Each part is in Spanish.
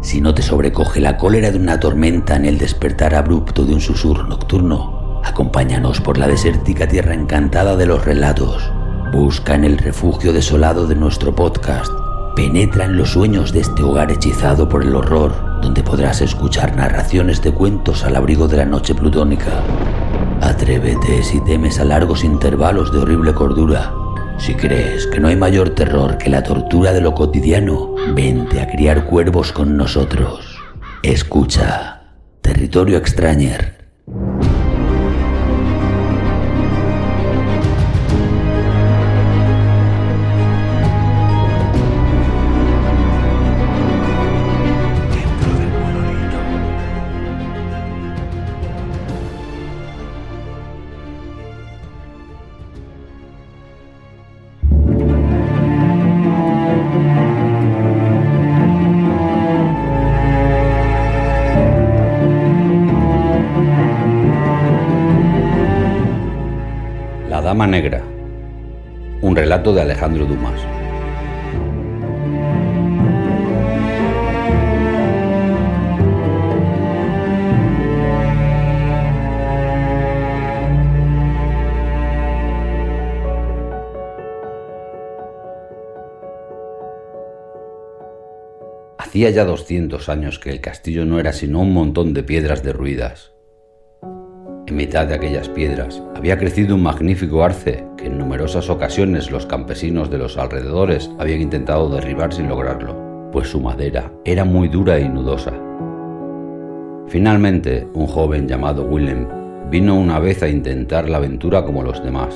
Si no te sobrecoge la cólera de una tormenta en el despertar abrupto de un susurro nocturno, acompáñanos por la desértica tierra encantada de los relatos. Busca en el refugio desolado de nuestro podcast. Penetra en los sueños de este hogar hechizado por el horror, donde podrás escuchar narraciones de cuentos al abrigo de la noche plutónica. Atrévete si temes a largos intervalos de horrible cordura. Si crees que no hay mayor terror que la tortura de lo cotidiano, vente a criar cuervos con nosotros. Escucha Territorio Extrañer. La Dama Negra, un relato de Alejandro Dumas. Hacía ya 200 años que el castillo no era sino un montón de piedras derruidas. En mitad de aquellas piedras había crecido un magnífico arce que en numerosas ocasiones los campesinos de los alrededores habían intentado derribar sin lograrlo, pues su madera era muy dura y nudosa. Finalmente, un joven llamado Willem vino una vez a intentar la aventura como los demás,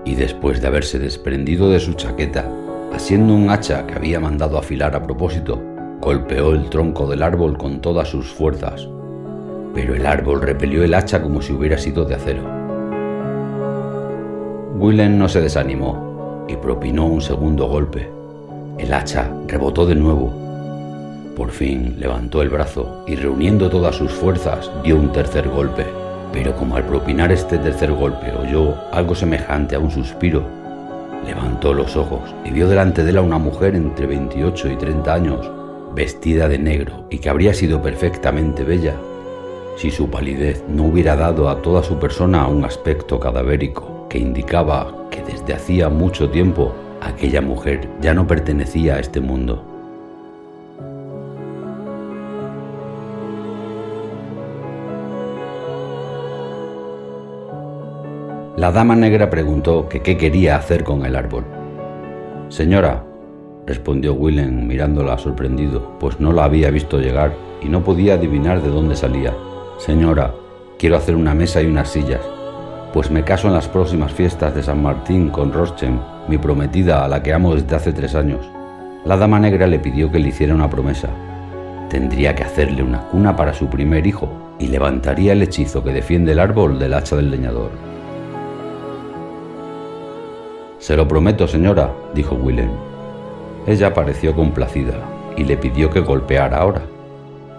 y después de haberse desprendido de su chaqueta, asiendo un hacha que había mandado afilar a propósito, golpeó el tronco del árbol con todas sus fuerzas. Pero el árbol repelió el hacha como si hubiera sido de acero. Willem no se desanimó y propinó un segundo golpe. El hacha rebotó de nuevo. Por fin levantó el brazo y reuniendo todas sus fuerzas dio un tercer golpe. Pero como al propinar este tercer golpe oyó algo semejante a un suspiro, levantó los ojos y vio delante de él a una mujer entre 28 y 30 años, vestida de negro y que habría sido perfectamente bella si su palidez no hubiera dado a toda su persona un aspecto cadavérico que indicaba que desde hacía mucho tiempo aquella mujer ya no pertenecía a este mundo. La Dama Negra preguntó que qué quería hacer con el árbol. «Señora», respondió Willem mirándola sorprendido, pues no la había visto llegar y no podía adivinar de dónde salía. «Señora, quiero hacer una mesa y unas sillas, pues me caso en las próximas fiestas de San Martín con Roschen, mi prometida a la que amo desde hace 3 años. La Dama Negra le pidió que le hiciera una promesa. Tendría que hacerle una cuna para su primer hijo y levantaría el hechizo que defiende el árbol del hacha del leñador». «Se lo prometo, señora», dijo Willem. Ella pareció complacida y le pidió que golpeara ahora.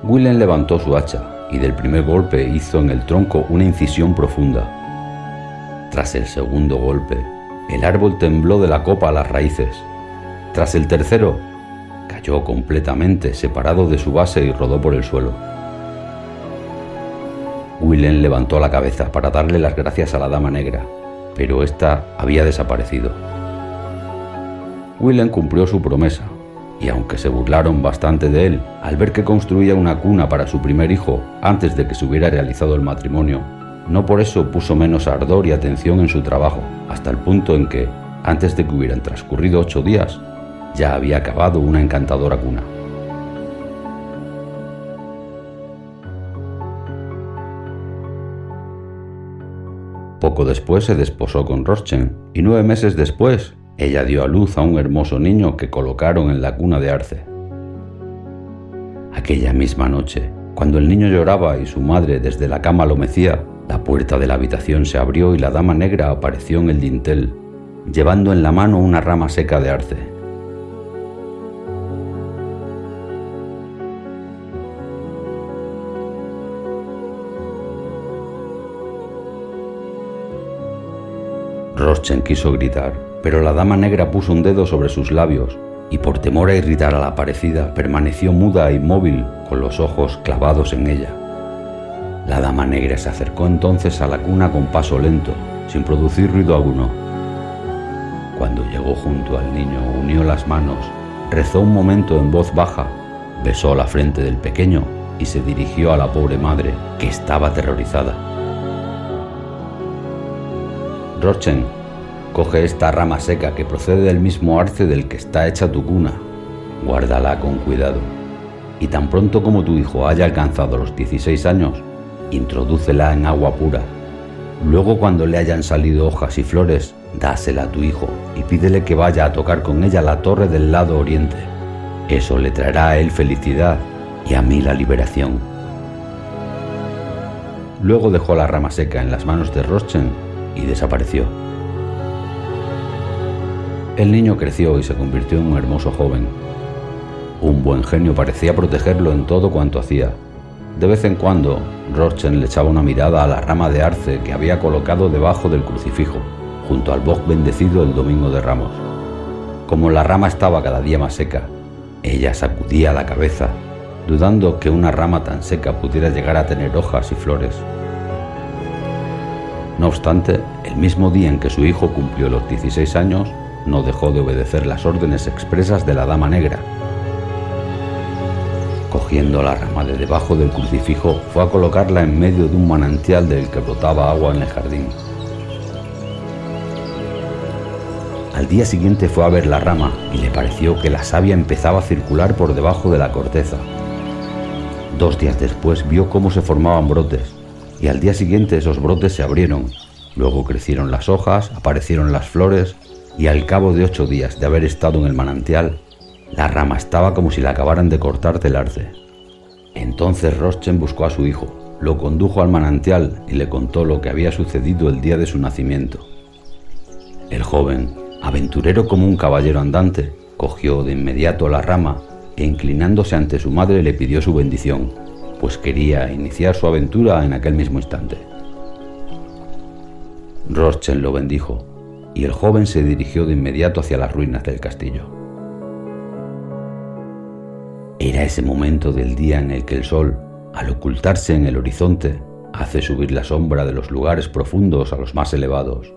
Willem levantó su hacha y del primer golpe hizo en el tronco una incisión profunda. Tras el segundo golpe, el árbol tembló de la copa a las raíces. Tras el tercero, cayó completamente separado de su base y rodó por el suelo. Willem levantó la cabeza para darle las gracias a la Dama Negra, pero ésta había desaparecido. Willem cumplió su promesa, y aunque se burlaron bastante de él al ver que construía una cuna para su primer hijo antes de que se hubiera realizado el matrimonio, no por eso puso menos ardor y atención en su trabajo, hasta el punto en que, antes de que hubieran transcurrido 8 días, ya había acabado una encantadora cuna. Poco después se desposó con Roschen y 9 meses después ella dio a luz a un hermoso niño que colocaron en la cuna de arce. Aquella misma noche, cuando el niño lloraba y su madre desde la cama lo mecía, la puerta de la habitación se abrió y la Dama Negra apareció en el dintel, llevando en la mano una rama seca de arce. Roschen quiso gritar, pero la Dama Negra puso un dedo sobre sus labios y por temor a irritar a la aparecida permaneció muda e inmóvil con los ojos clavados en ella. La dama negra se acercó entonces a la cuna con paso lento, sin producir ruido alguno. Cuando llegó junto al niño, unió las manos, rezó un momento en voz baja, besó la frente del pequeño y se dirigió a la pobre madre, que estaba aterrorizada. Rochen, coge esta rama seca que procede del mismo arce del que está hecha tu cuna. Guárdala con cuidado. Y tan pronto como tu hijo haya alcanzado los 16 años, introdúcela en agua pura. Luego, cuando le hayan salido hojas y flores, dásela a tu hijo y pídele que vaya a tocar con ella la torre del lado oriente. Eso le traerá a él felicidad y a mí la liberación. Luego dejó la rama seca en las manos de Rochen y desapareció. El niño creció y se convirtió en un hermoso joven. Un buen genio parecía protegerlo en todo cuanto hacía. De vez en cuando, Rochen le echaba una mirada a la rama de arce que había colocado debajo del crucifijo, junto al boj bendecido el domingo de Ramos. Como la rama estaba cada día más seca, ella sacudía la cabeza, dudando que una rama tan seca pudiera llegar a tener hojas y flores. No obstante, el mismo día en que su hijo cumplió los 16 años, no dejó de obedecer las órdenes expresas de la Dama Negra. Cogiendo la rama de debajo del crucifijo, fue a colocarla en medio de un manantial del que brotaba agua en el jardín. Al día siguiente fue a ver la rama y le pareció que la savia empezaba a circular por debajo de la corteza. 2 días después vio cómo se formaban brotes, y al día siguiente esos brotes se abrieron. Luego crecieron las hojas, aparecieron las flores, y al cabo de 8 días de haber estado en el manantial, la rama estaba como si la acabaran de cortar del arce. Entonces Rochen buscó a su hijo, lo condujo al manantial y le contó lo que había sucedido el día de su nacimiento. El joven, aventurero como un caballero andante, cogió de inmediato la rama e inclinándose ante su madre le pidió su bendición, pues quería iniciar su aventura en aquel mismo instante. Rochen lo bendijo y el joven se dirigió de inmediato hacia las ruinas del castillo. Era ese momento del día en el que el sol, al ocultarse en el horizonte, hace subir la sombra de los lugares profundos a los más elevados.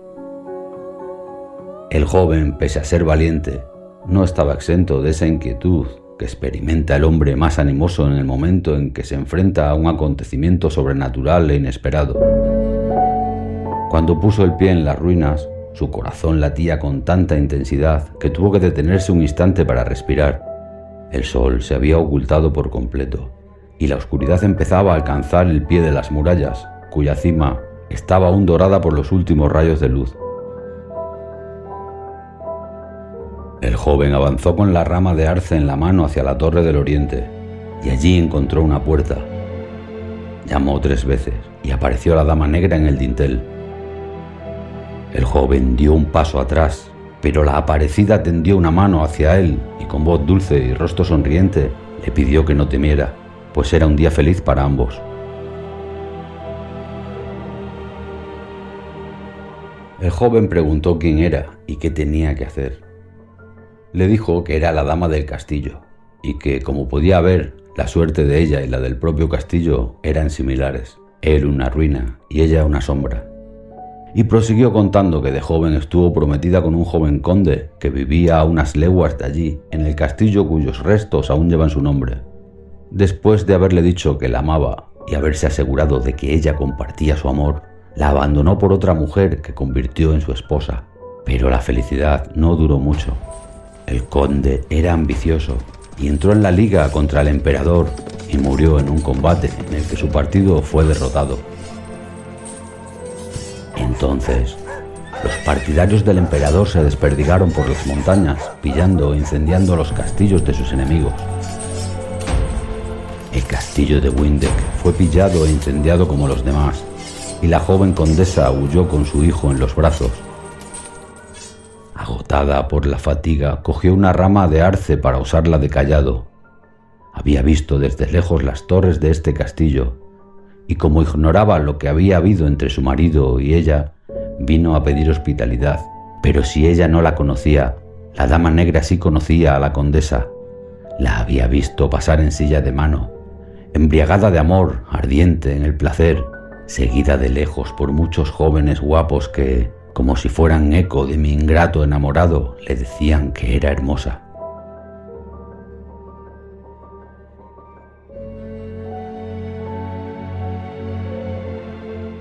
El joven, pese a ser valiente, no estaba exento de esa inquietud que experimenta el hombre más animoso en el momento en que se enfrenta a un acontecimiento sobrenatural e inesperado. Cuando puso el pie en las ruinas, su corazón latía con tanta intensidad que tuvo que detenerse un instante para respirar. El sol se había ocultado por completo, y la oscuridad empezaba a alcanzar el pie de las murallas, cuya cima estaba aún dorada por los últimos rayos de luz. El joven avanzó con la rama de arce en la mano hacia la torre del oriente, y allí encontró una puerta. Llamó 3 veces, y apareció la Dama Negra en el dintel. El joven dio un paso atrás, pero la aparecida tendió una mano hacia él y con voz dulce y rostro sonriente le pidió que no temiera, pues era un día feliz para ambos. El joven preguntó quién era y qué tenía que hacer. Le dijo que era la dama del castillo y que, como podía ver, la suerte de ella y la del propio castillo eran similares. Él una ruina y ella una sombra. Y prosiguió contando que de joven estuvo prometida con un joven conde que vivía a unas leguas de allí, en el castillo cuyos restos aún llevan su nombre. Después de haberle dicho que la amaba y haberse asegurado de que ella compartía su amor, la abandonó por otra mujer que convirtió en su esposa. Pero la felicidad no duró mucho. El conde era ambicioso y entró en la liga contra el emperador y murió en un combate en el que su partido fue derrotado. Entonces, los partidarios del emperador se desperdigaron por las montañas, pillando e incendiando los castillos de sus enemigos. El castillo de Windeck fue pillado e incendiado como los demás, y la joven condesa huyó con su hijo en los brazos. Agotada por la fatiga, cogió una rama de arce para usarla de cayado. Había visto desde lejos las torres de este castillo, y como ignoraba lo que había habido entre su marido y ella, vino a pedir hospitalidad. Pero si ella no la conocía, La dama negra sí conocía a la condesa. La había visto pasar en silla de mano, embriagada de amor, ardiente en el placer, seguida de lejos por muchos jóvenes guapos que, como si fueran eco de mi ingrato enamorado, le decían que era hermosa.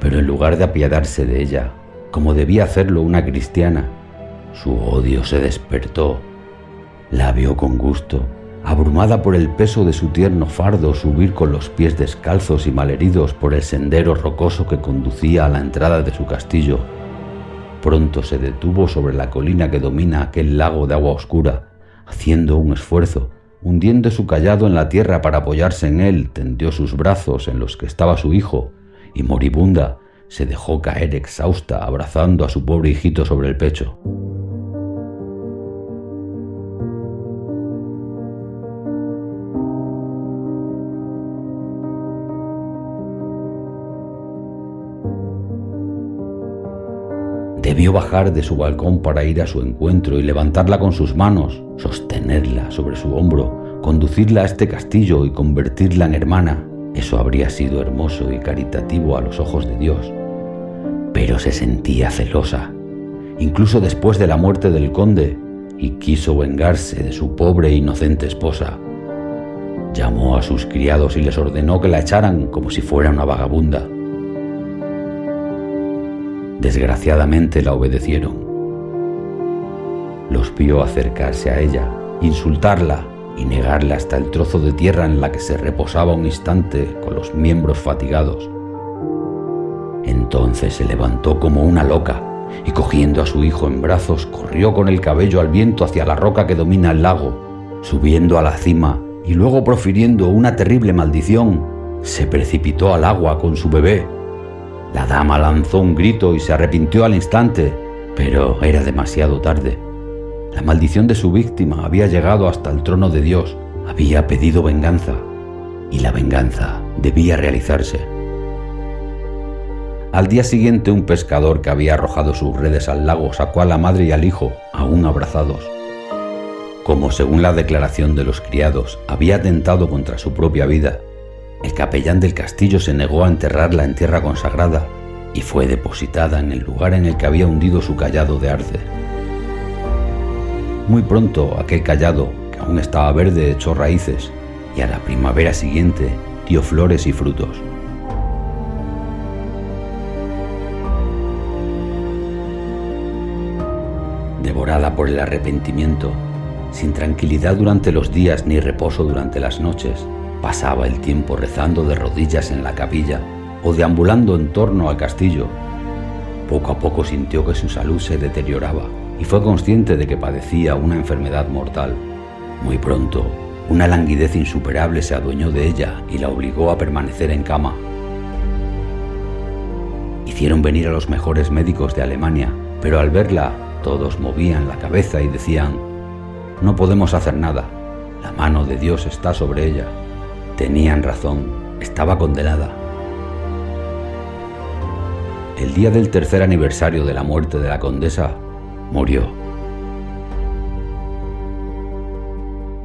Pero en lugar de apiadarse de ella, como debía hacerlo una cristiana, su odio se despertó. La vio con gusto, abrumada por el peso de su tierno fardo, subir con los pies descalzos y malheridos por el sendero rocoso que conducía a la entrada de su castillo. Pronto se detuvo sobre la colina que domina aquel lago de agua oscura. Haciendo un esfuerzo, hundiendo su cayado en la tierra para apoyarse en él, tendió sus brazos en los que estaba su hijo y, moribunda, se dejó caer exhausta, abrazando a su pobre hijito sobre el pecho. Debió bajar de su balcón para ir a su encuentro y levantarla con sus manos, sostenerla sobre su hombro, conducirla a este castillo y convertirla en hermana. Eso habría sido hermoso y caritativo a los ojos de Dios. Pero se sentía celosa, incluso después de la muerte del conde, y quiso vengarse de su pobre e inocente esposa. Llamó a sus criados y les ordenó que la echaran como si fuera una vagabunda. Desgraciadamente la obedecieron. Los vio acercarse a ella, insultarla y negarla hasta el trozo de tierra en la que se reposaba un instante con los miembros fatigados. Entonces se levantó como una loca y, cogiendo a su hijo en brazos, corrió con el cabello al viento hacia la roca que domina el lago. Subiendo a la cima y luego profiriendo una terrible maldición, se precipitó al agua con su bebé. La dama lanzó un grito y se arrepintió al instante, pero era demasiado tarde. La maldición de su víctima había llegado hasta el trono de Dios, había pedido venganza, y la venganza debía realizarse. Al día siguiente, un pescador que había arrojado sus redes al lago sacó a la madre y al hijo, aún abrazados. Como, según la declaración de los criados, había atentado contra su propia vida, el capellán del castillo se negó a enterrarla en tierra consagrada y fue depositada en el lugar en el que había hundido su cayado de arce. Muy pronto aquel cayado, que aún estaba verde, echó raíces y a la primavera siguiente dio flores y frutos. Devorada por el arrepentimiento, sin tranquilidad durante los días ni reposo durante las noches, pasaba el tiempo rezando de rodillas en la capilla o deambulando en torno al castillo. Poco a poco sintió que su salud se deterioraba y fue consciente de que padecía una enfermedad mortal. Muy pronto, una languidez insuperable se adueñó de ella y la obligó a permanecer en cama. Hicieron venir a los mejores médicos de Alemania, pero al verla, todos movían la cabeza y decían: «No podemos hacer nada, la mano de Dios está sobre ella». Tenían razón, estaba condenada. El día del tercer aniversario de la muerte de la condesa, murió.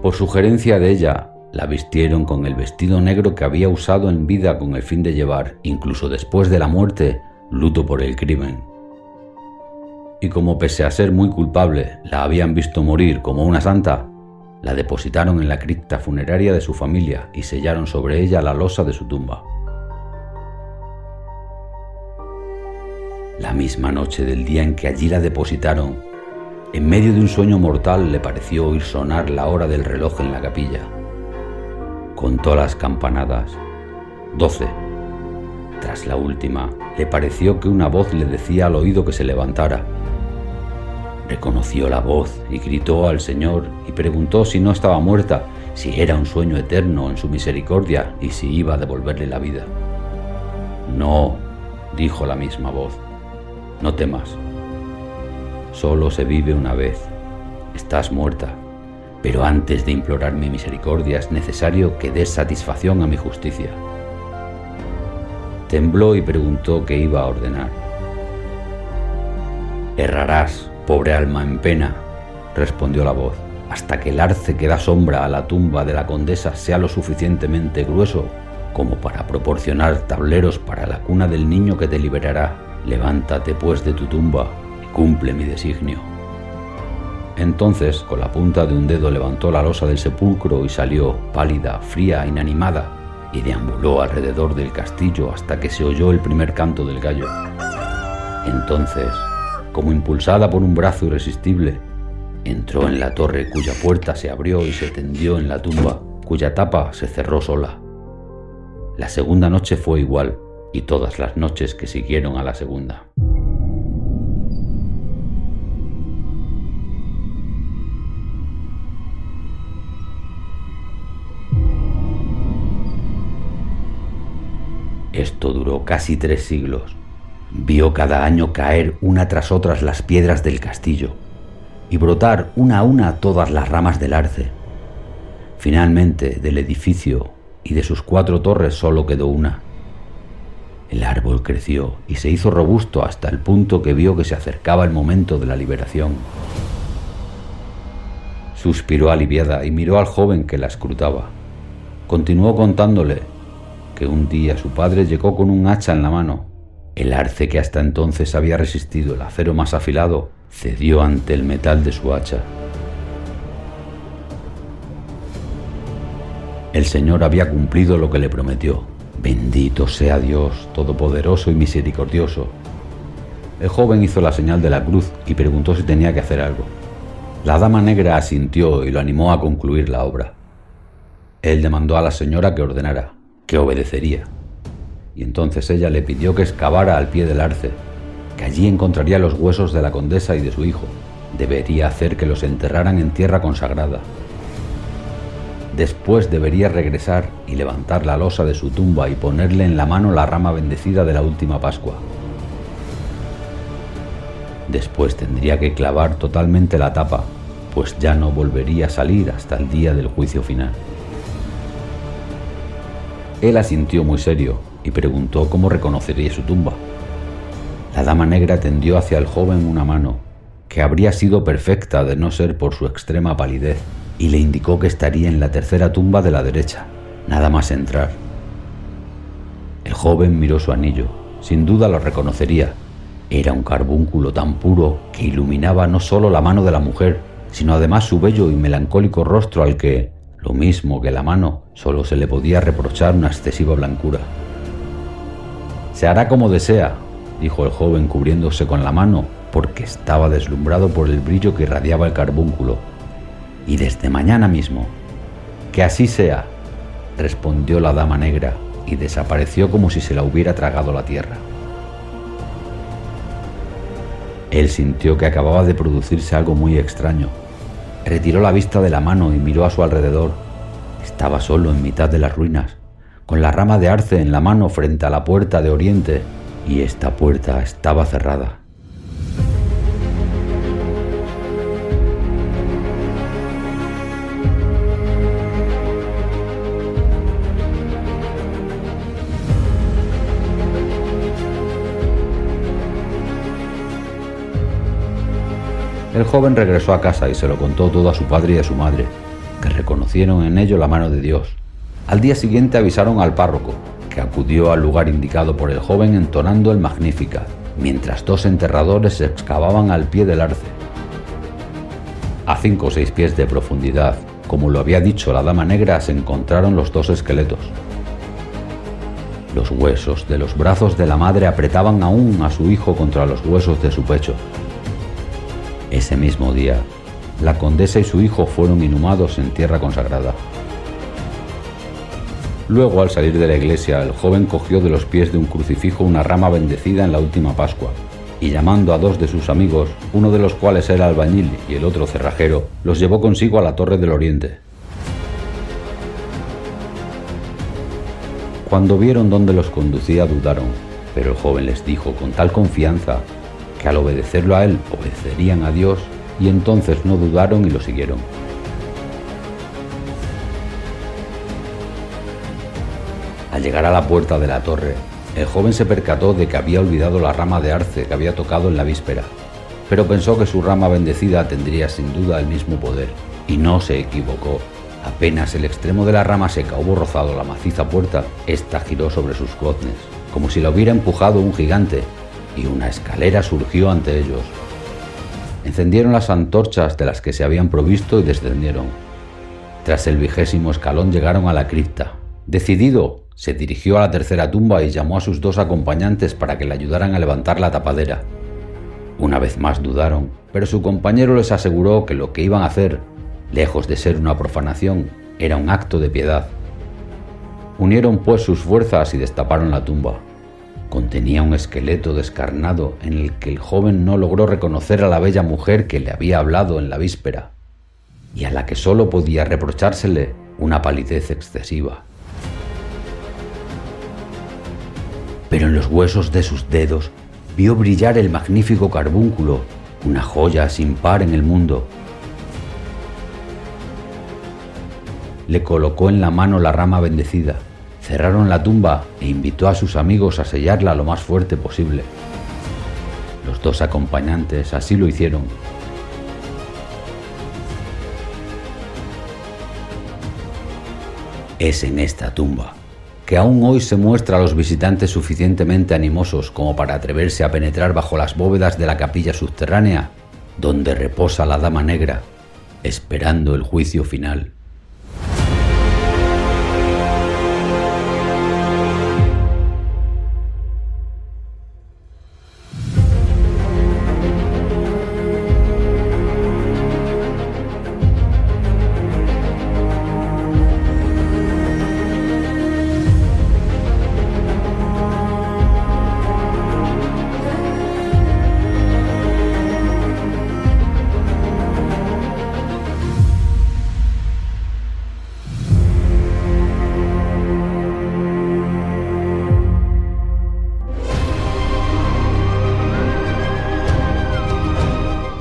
Por sugerencia de ella, la vistieron con el vestido negro que había usado en vida con el fin de llevar, incluso después de la muerte, luto por el crimen. Y como, pese a ser muy culpable, la habían visto morir como una santa, la depositaron en la cripta funeraria de su familia y sellaron sobre ella la losa de su tumba. La misma noche del día en que allí la depositaron, en medio de un sueño mortal le pareció oír sonar la hora del reloj en la capilla. Contó las campanadas, 12. Tras la última, le pareció que una voz le decía al oído que se levantara. Reconoció la voz y gritó al Señor y preguntó si no estaba muerta, si era un sueño eterno en su misericordia y si iba a devolverle la vida. «No», dijo la misma voz, «no temas. Solo se vive una vez. Estás muerta, pero antes de implorar mi misericordia es necesario que des satisfacción a mi justicia». Tembló y preguntó qué iba a ordenar. «Errarás, pobre alma en pena, respondió la voz, hasta que el arce que da sombra a la tumba de la condesa sea lo suficientemente grueso como para proporcionar tableros para la cuna del niño que te liberará. Levántate pues de tu tumba y cumple mi designio. Entonces, con la punta de un dedo levantó la losa del sepulcro y salió, pálida, fría, inanimada, y deambuló alrededor del castillo hasta que se oyó el primer canto del gallo. Entonces, como impulsada por un brazo irresistible, entró en la torre cuya puerta se abrió y se tendió en la tumba, cuya tapa se cerró sola. La segunda noche fue igual, y todas las noches que siguieron a la segunda. Esto duró casi 3 siglos. Vio cada año caer una tras otras las piedras del castillo y brotar una a una todas las ramas del arce. Finalmente, del edificio y de sus 4 torres solo quedó una. El árbol creció y se hizo robusto hasta el punto que vio que se acercaba el momento de la liberación. Suspiró aliviada y miró al joven que la escrutaba. Continuó contándole que un día su padre llegó con un hacha en la mano. El arce que hasta entonces había resistido el acero más afilado cedió ante el metal de su hacha. El Señor había cumplido lo que le prometió. Bendito sea Dios, todopoderoso y misericordioso. El joven hizo la señal de la cruz y preguntó si tenía que hacer algo. La dama negra asintió y lo animó a concluir la obra. Él demandó a la señora que ordenara, que obedecería. Y entonces ella le pidió que excavara al pie del arce, que allí encontraría los huesos de la condesa y de su hijo. Debería hacer que los enterraran en tierra consagrada. Después debería regresar y levantar la losa de su tumba y ponerle en la mano la rama bendecida de la última Pascua. Después tendría que clavar totalmente la tapa, pues ya no volvería a salir hasta el día del juicio final. Él asintió muy serio y preguntó cómo reconocería su tumba. La dama negra tendió hacia el joven una mano, que habría sido perfecta de no ser por su extrema palidez, y le indicó que estaría en la tercera tumba de la derecha, nada más entrar. El joven miró su anillo, sin duda lo reconocería. Era un carbúnculo tan puro que iluminaba no solo la mano de la mujer, sino además su bello y melancólico rostro al que, lo mismo que la mano, solo se le podía reprochar una excesiva blancura. «Se hará como desea», dijo el joven cubriéndose con la mano, porque estaba deslumbrado por el brillo que irradiaba el carbúnculo. «Y desde mañana mismo». «Que así sea», respondió la dama negra, y desapareció como si se la hubiera tragado la tierra. Él sintió que acababa de producirse algo muy extraño. Retiró la vista de la mano y miró a su alrededor. Estaba solo en mitad de las ruinas, con la rama de arce en la mano frente a la puerta de oriente, y esta puerta estaba cerrada. El joven regresó a casa y se lo contó todo a su padre y a su madre, que reconocieron en ello la mano de Dios. Al día siguiente avisaron al párroco, que acudió al lugar indicado por el joven entonando el Magnificat, mientras 2 enterradores excavaban al pie del arce. A 5 o 6 pies de profundidad, como lo había dicho la dama negra, se encontraron los 2 esqueletos. Los huesos de los brazos de la madre apretaban aún a su hijo contra los huesos de su pecho. Ese mismo día, la condesa y su hijo fueron inhumados en tierra consagrada. Luego, al salir de la iglesia, el joven cogió de los pies de un crucifijo una rama bendecida en la última Pascua, y llamando a 2 de sus amigos, uno de los cuales era albañil y el otro cerrajero, los llevó consigo a la Torre del Oriente. Cuando vieron dónde los conducía, dudaron, pero el joven les dijo con tal confianza que al obedecerlo a él, obedecerían a Dios, y entonces no dudaron y lo siguieron. Al llegar a la puerta de la torre, el joven se percató de que había olvidado la rama de arce que había tocado en la víspera. pero pensó que su rama bendecida tendría sin duda el mismo poder, y no se equivocó. Apenas el extremo de la rama seca hubo rozado la maciza puerta, ésta giró sobre sus goznes, como si la hubiera empujado un gigante, y una escalera surgió ante ellos. Encendieron las antorchas de las que se habían provisto y descendieron. Tras el 20º escalón llegaron a la cripta. Decidido, se dirigió a la tercera tumba y llamó a sus 2 acompañantes para que le ayudaran a levantar la tapadera. Una vez más dudaron, pero su compañero les aseguró que lo que iban a hacer, lejos de ser una profanación, era un acto de piedad. Unieron pues sus fuerzas y destaparon la tumba. Contenía un esqueleto descarnado en el que el joven no logró reconocer a la bella mujer que le había hablado en la víspera, y a la que solo podía reprochársele una palidez excesiva. Pero en los huesos de sus dedos vio brillar el magnífico carbúnculo, una joya sin par en el mundo. Le colocó en la mano la rama bendecida, cerraron la tumba e invitó a sus amigos a sellarla lo más fuerte posible. Los 2 acompañantes así lo hicieron. Es en esta tumba que aún hoy se muestra a los visitantes suficientemente animosos como para atreverse a penetrar bajo las bóvedas de la capilla subterránea, donde reposa la Dama Negra, esperando el juicio final.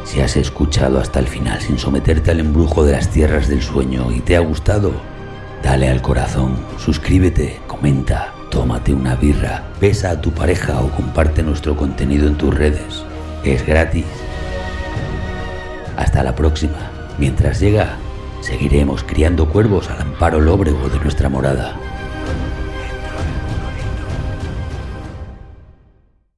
Si has escuchado hasta el final sin someterte al embrujo de las tierras del sueño y te ha gustado, dale al corazón, suscríbete, comenta, tómate una birra, besa a tu pareja o comparte nuestro contenido en tus redes. Es gratis. Hasta la próxima. Mientras llega, seguiremos criando cuervos al amparo lóbrego de nuestra morada.